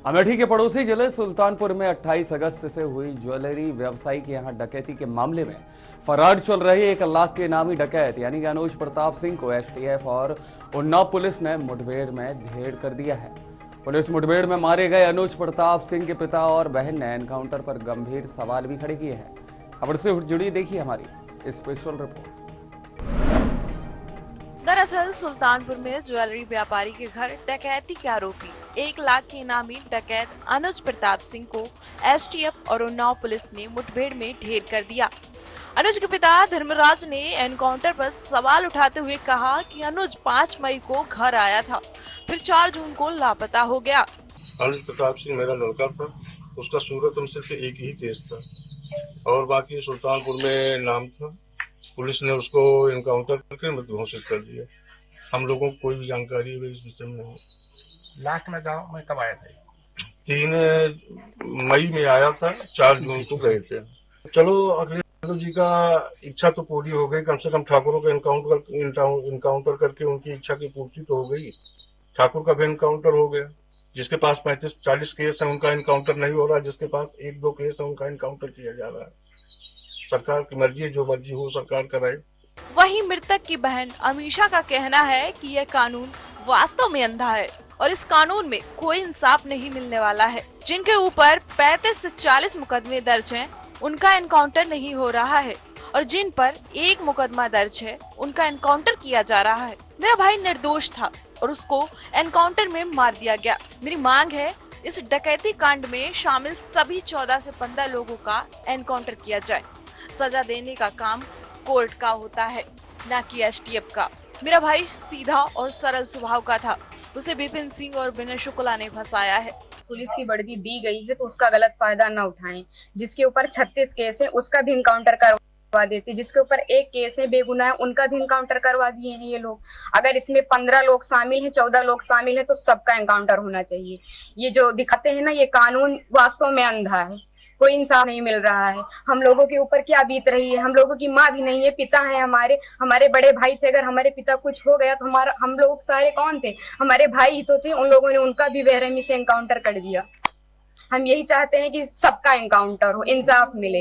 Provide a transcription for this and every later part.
अमेठी के पड़ोसी जिले सुल्तानपुर में 28 अगस्त से हुई ज्वेलरी व्यवसायी के यहां डकैती के मामले में फरार चल रहे 1 लाख के इनामी डकैत यानी कि अनुज प्रताप सिंह को एसटीएफ और उन्नाव पुलिस ने मुठभेड़ में ढेर कर दिया है। पुलिस मुठभेड़ में मारे गए अनुज प्रताप सिंह के पिता और बहन ने एनकाउंटर पर गंभीर सवाल भी खड़े किए हैं। खबर से जुड़ी देखिए हमारी स्पेशल रिपोर्ट। दरअसल सुल्तानपुर में ज्वेलरी व्यापारी के घर डकैती के आरोपी 1 लाख के इनामी डकैत अनुज प्रताप सिंह को एसटीएफ और उन्नाव पुलिस ने मुठभेड़ में ढेर कर दिया। अनुज के पिता धर्मराज ने एनकाउंटर पर सवाल उठाते हुए कहा कि अनुज 5 मई को घर आया था, फिर 4 जून को लापता हो गया। अनुज प्रताप सिंह मेरा लड़का था, उसका सूरत में सिर्फ एक ही केस था और बाकी सुल्तानपुर में नाम था। पुलिस ने उसको एनकाउंटर करके मृत घोषित कर दिया। हम लोगों को कोई भी जानकारी इस विषय में नहीं। लास्ट में गाँव में कब आया था? 3 मई में आया था, 4 जून को गए थे। चलो अखिलेश जी का इच्छा तो पूरी हो गई, कम से कम ठाकुरों का एनकाउंटर करके उनकी इच्छा की पूर्ति तो हो गई। ठाकुर का भी एनकाउंटर हो गया। जिसके पास 35-40 केस है उनका एनकाउंटर नहीं हो रहा, जिसके पास 1-2 केस है उनका एनकाउंटर किया जा रहा है। सरकार की मर्जी है, जो मर्जी हो सरकार कराए। वहीं मृतक की बहन अमीशा का कहना है कि यह कानून वास्तव में अंधा है और इस कानून में कोई इंसाफ नहीं मिलने वाला है। जिनके ऊपर 35 से 40 मुकदमे दर्ज हैं, उनका एनकाउंटर नहीं हो रहा है और जिन पर 1 मुकदमा दर्ज है उनका एनकाउंटर किया जा रहा है। मेरा भाई निर्दोष था और उसको एनकाउंटर में मार दिया गया। मेरी मांग है इस डकैती कांड में शामिल सभी 14 से 15 लोगों का एनकाउंटर किया जाए। सजा देने का काम कोर्ट का होता है, न कि एसटीएफ का। मेरा भाई सीधा और सरल स्वभाव का था, उसे विपिन सिंह और विनय शुक्ला ने फंसाया है। पुलिस की वर्दी दी गई है तो उसका गलत फायदा न उठाएं। जिसके ऊपर 36 केस है उसका भी इनकाउंटर करवा देते, जिसके ऊपर 1 केस है बेगुनाह उनका भी इनकाउंटर करवा दिए हैं ये लोग। अगर इसमें 15 लोग शामिल हैं, 14 लोग शामिल हैं तो सबका इनकाउंटर होना चाहिए। ये जो दिखाते हैं ना, ये कानून वास्तव में अंधा है, कोई इंसाफ नहीं मिल रहा है। हम लोगों के ऊपर क्या बीत रही है, हम लोगों की माँ भी नहीं है, पिता है हमारे बड़े भाई थे। अगर हमारे पिता कुछ हो गया तो हम लोग सारे कौन थे? हमारे भाई ही तो थे। उन लोगों ने उनका भी बेरहमी से एनकाउंटर कर दिया। हम यही चाहते हैं कि सबका एनकाउंटर हो, इंसाफ मिले।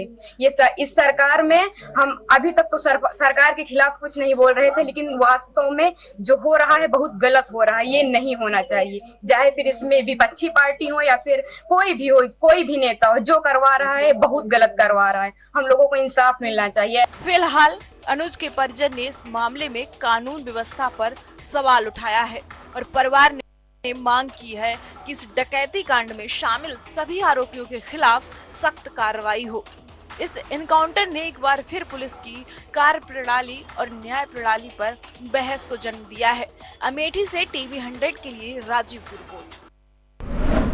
इस सरकार में हम अभी तक तो सरकार के खिलाफ कुछ नहीं बोल रहे थे, लेकिन वास्तव में जो हो रहा है बहुत गलत हो रहा है। ये नहीं होना चाहिए, चाहे फिर इसमें विपक्षी पार्टी हो या फिर कोई भी हो, कोई भी नेता हो, जो करवा रहा है बहुत गलत करवा रहा है। हम लोगों को इंसाफ मिलना चाहिए। फिलहाल अनुज के परिजन ने इस मामले में कानून व्यवस्था पर सवाल उठाया है और परिवार ने मांग की है कि इस डकैती कांड में शामिल सभी आरोपियों के खिलाफ सख्त कार्रवाई हो। इस एनकाउंटर ने एक बार फिर पुलिस की कार्य प्रणाली और न्याय प्रणाली पर बहस को जन्म दिया है। अमेठी से टीवी 100 के लिए राजीव की रिपोर्ट।